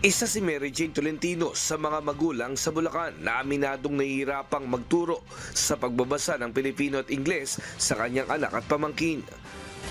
Isa si Mary Jane Tolentino sa mga magulang sa Bulacan na aminadong nahihirapang magturo sa pagbabasa ng Pilipino at Ingles sa kanyang anak at pamangkin.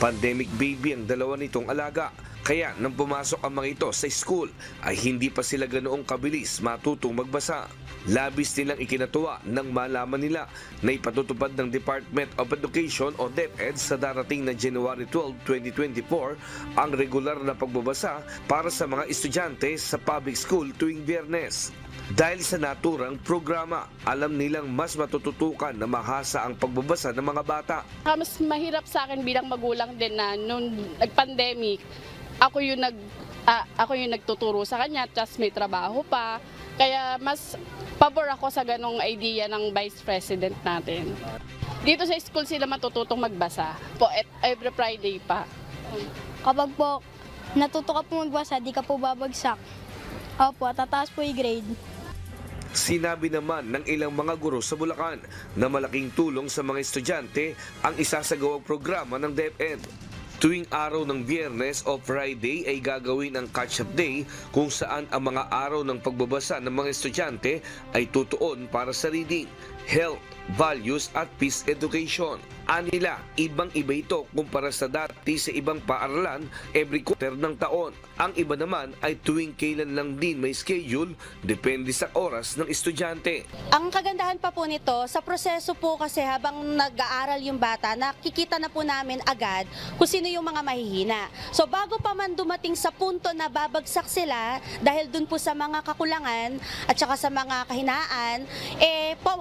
Pandemic baby ang dalawa nitong alaga, kaya nang pumasok ang mga ito sa school ay hindi pa sila ganoong kabilis matutong magbasa. Labis nilang ikinatuwa nang malaman nila na ipatutupad ng Department of Education o DepEd sa darating na January 12, 2024 ang regular na pagbabasa para sa mga estudyante sa public school tuwing Biyernes. Dahil sa naturang programa, alam nilang mas matututukan na mahasa ang pagbabasa ng mga bata. Mas mahirap sa akin bilang magulang din na nung nag-pandemic, ako yung nagtuturo sa kanya, tapos may trabaho pa. Kaya mas pabor ako sa ganong idea ng Vice President natin. Dito sa school sila matututong magbasa po at every Friday pa. Kapag po natuto ka po magbasa, di ka po babagsak. Opo, tataas po yung grade. Sinabi naman ng ilang mga guro sa Bulacan na malaking tulong sa mga estudyante ang isasagawang programa ng DepEd. Tuwing araw ng Biyernes o Friday ay gagawin ang catch-up day kung saan ang mga araw ng pagbabasa ng mga estudyante ay tutuon para sa reading, health, values at peace education. Anila, ibang-iba ito kumpara sa dati sa ibang paaralan every quarter ng taon. Ang iba naman ay tuwing kailan lang din may schedule, depende sa oras ng estudyante. Ang kagandahan pa po nito, sa proseso po kasi habang nag-aaral yung bata, nakikita na po namin agad kung sino yung mga mahihina. So bago pa man dumating sa punto na babagsak sila, dahil dun po sa mga kakulangan at saka sa mga kahinaan,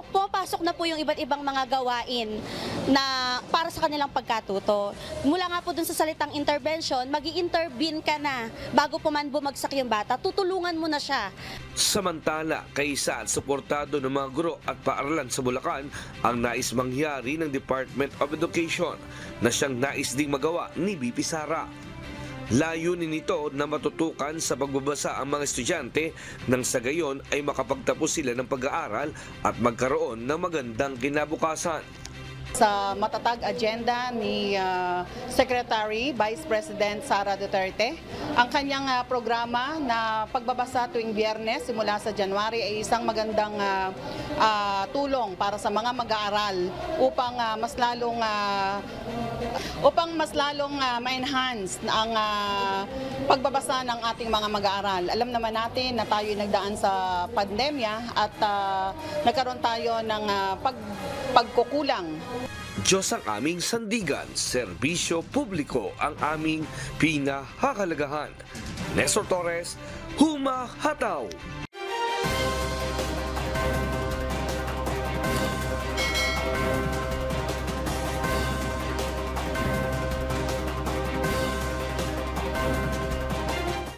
pupasok na po yung iba't ibang mga gawain na para sa kanilang pagkatuto. Mula nga po dun sa salitang intervention, magi-intervene ka na bago po man bumagsak yung bata, tutulungan mo na siya. Samantala, kaisa at suportado ng mga guro at paaralan sa Bulacan ang nais mangyari ng Department of Education na siyang nais ding magawa ni BP Sara. Layunin nito na matutukan sa pagbabasa ang mga estudyante nang sa gayon ay makapagtapos sila ng pag-aaral at magkaroon ng magandang kinabukasan. Sa matatag agenda ni Secretary Vice President Sara Duterte, ang kanyang programa na pagbabasa tuwing Biyernes simula sa January ay isang magandang tulong para sa mga mag-aaral upang mas lalong ma-enhance ang pagbabasa ng ating mga mag-aaral. Alam naman natin na tayo nagdaan sa pandemya at nagkaroon tayo ng pagkukulang. Diyos ang aming sandigan, serbisyo publiko ang aming pinahahalagahan. Nestor Torres, Humahataw!